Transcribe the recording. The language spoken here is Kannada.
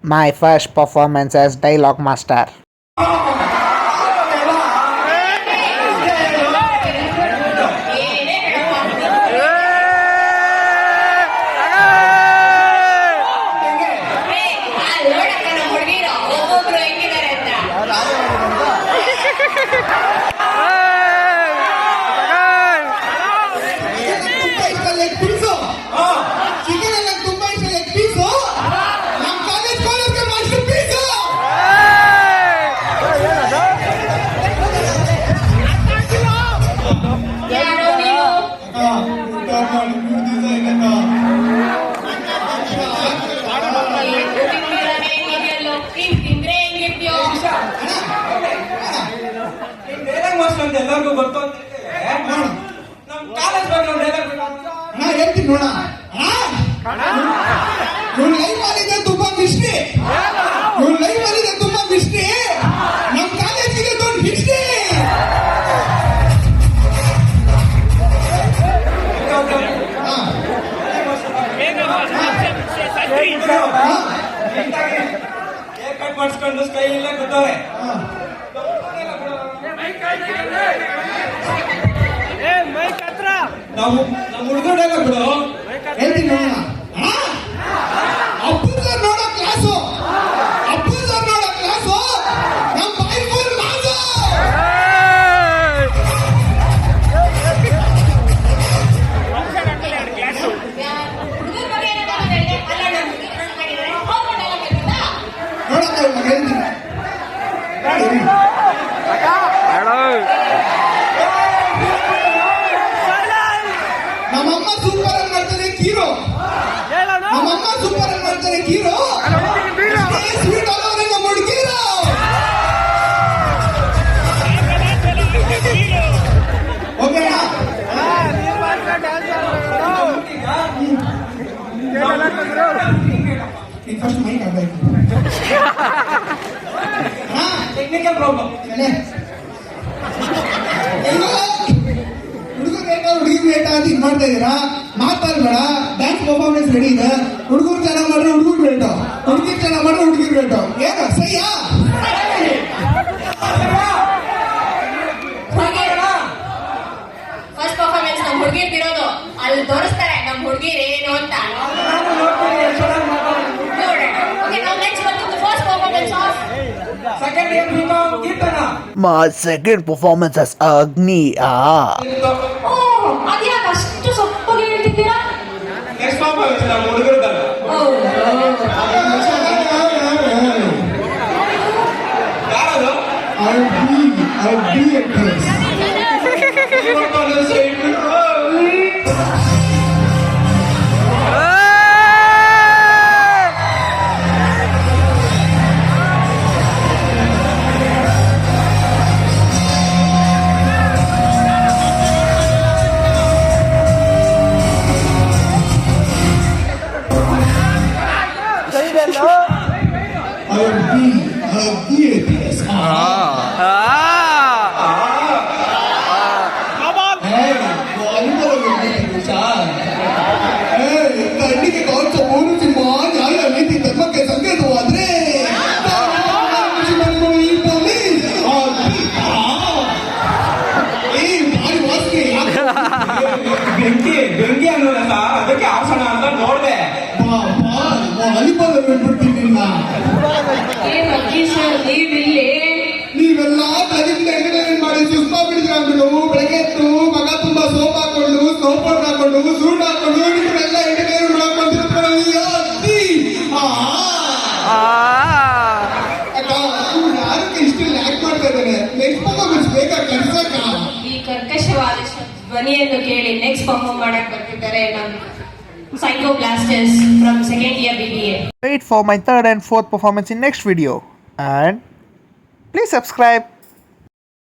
My first performance as Dialogue Master. ಎಲ್ಲರಿಗೂ ಗೊತ್ತು ಅಂತ ನಮ್ ಕಾಲೇಜ್ ಬಗ್ಗೆ ಹೇಳ್ತೀನಿ ನೋಡ ಲೈಫ್ ಅಲ್ಲಿ ತುಂಬಾ ಮಿಸ್ಟ್ರಿ ಲೈಫ್ ಅಲ್ಲಿ ತುಂಬಾ ಮಿಸ್ಟ್ರಿ ನಮ್ ಕಾಲೇಜಿಗೆ ದೊಡ್ಡ ಹಿಸ್ಟ್ರಿ ಕಟ್ ಮಾಡಿಸ್ಕೊಂಡು ಸ್ಟೈಲ್ ಇಲ್ಲ ಗೊತ್ತವ್ರೆ ನಾವು ನಮ್ಮ ಹುಡುಗರೆಲ್ಲ ಬಿಡು ಹೇಳ್ತೀನಿ ನೋಡ ಅಪ್ಪು ಸರ್ ನೋಡೋ ಕ್ಲಾಸು ನಮ್ ಬಾಯಿ ಫುಲ್ ಮಾಸು ನಮ್ಮಮ್ಮ ಸೂಪರ್ ಆಗಿ ಮಾಡ್ತಾರೆ ಹೀರೋ ನಮ್ಮಮ್ಮ ಸೂಪರ್ ಆಗಿ ಮಾಡ್ತಾರೆ ಹೀರೋ ಸ್ವೀಟ್ ಆಗೋದ್ರೆ ನಮ್ಮ ಹುಡುಗಿರೋ ಓಕೆನಾ ಫಸ್ಟ್ ಮೈಕ್ ಆಗಬೇಕು ಟೆಕ್ನಿಕಲ್ ಪ್ರಾಬ್ಲಮ್ ಹುಡುಗಿ ರೇಟ್ ಅಂತ ಇದು ಮಾಡ್ತಾ ಇದೀರಾ ಮಾತಾಡ್ಬೇಡ ಡ್ಯಾನ್ಸ್ ಪರ್ಫಾರ್ಮೆನ್ಸ್ ರೆಡಿ ಇದೆ ಹುಡುಗರು ಚೆನ್ನಾಗಿ ಮಾಡ್ರೆ ಹುಡುಗರು ರೇಟು ಹುಡುಗಿರು ಚೆನ್ನಾಗಿ ಮಾಡ್ರೆ ಹುಡುಗಿರು ರೇಟು ಏನು ಸಯ್ಯಾ ಫಸ್ಟ್ ಪರ್ಫಾರ್ಮೆನ್ಸ್ ನಮ್ ಹುಡುಗಿರ್ ಇರೋದು ಅಲ್ಲಿ ತೋರಿಸ್ತಾರೆ ನಮ್ ಹುಡುಗಿರ್ ಏನು ಅಂತ My second performance as Agni. ಅದ್ಯಾಕೆ ಅಷ್ಟು ಸೊಪ್ಪಾಗಿ ಹೇಳ್ತಿದ್ದೀರಾ ನೆಕ್ಸ್ಟ್ ಪರ್ಫಾರ್ಮೆನ್ಸ್ ನಮ್ಮ ಹುಡುಗರದಲ್ಲ ಯಾರದು I'll be a place. ಕಣ್ಣಿಗೆ ಕಾಣಿಸೋ ಮೂರು ಸಿನಿಮಾ ನ್ಯಾಯ ನೀತಿ ಧರ್ಮಕ್ಕೆ ಸಂಕೇತವಾದ್ರೆ ಭಾರಿ ವಾಸನೆ ಬೆಂಕಿ ಅನ್ನೋದಲ್ಲ ಅದಕ್ಕೆ ಆಸನ ಅಂತ ನೋಡ್ದೆ ಅಲಿಪಾದ ಬಿಟ್ಬಿಡ್ತೀನಿ ನೀವೆಲ್ಲ ಬೆಳಗಿಂದ ಎಂಟರ್ಟೈನ್ಮೆಂಟ್ ಮಾಡಿ ಸುಸ್ತಾ ಬಿಡಿಸ್ಕೊಂಡು ಬೆಳಗ್ಗೆ ಎದ್ದು ಮಗ ತುಂಬಾ ಸೋಪ್ ಹಾಕೊಂಡು ಸೋಪ್ ಪೌಡರ್ ಹಾಕೊಂಡು ಸೂಟ್ ಹಾಕೊಂಡು ನಿಮ್ಮೆಲ್ಲ ಎಂಟರ್ಟೈನ್ಮೆಂಟ್ ಮಾಡ್ಕೊಂಡಿರ್ತಾರೆ ಯಾರಕ್ಕೆ ಇಷ್ಟೆಲ್ಲ ಆಕ್ಟ್ ಮಾಡ್ತಾ ಇದ್ದಾನೆ ನೆಕ್ಸ್ಟ್ ಪರ್ಫಾರ್ಮೆನ್ಸ್ ಬೇಕಾ ಕಳ್ಸಕ್ಕ ಈ ಕರ್ಕಶವಾದ ಧ್ವನಿಯನ್ನು ಕೇಳಿ ನೆಕ್ಸ್ಟ್ ಪರ್ಫಾರ್ಮ್ ಮಾಡಕ್ ಬರ್ತಿದ್ದಾರೆ ನಮ್ Psycho Blasters from second year BBA. Wait for my third and fourth performance in next video. And please subscribe.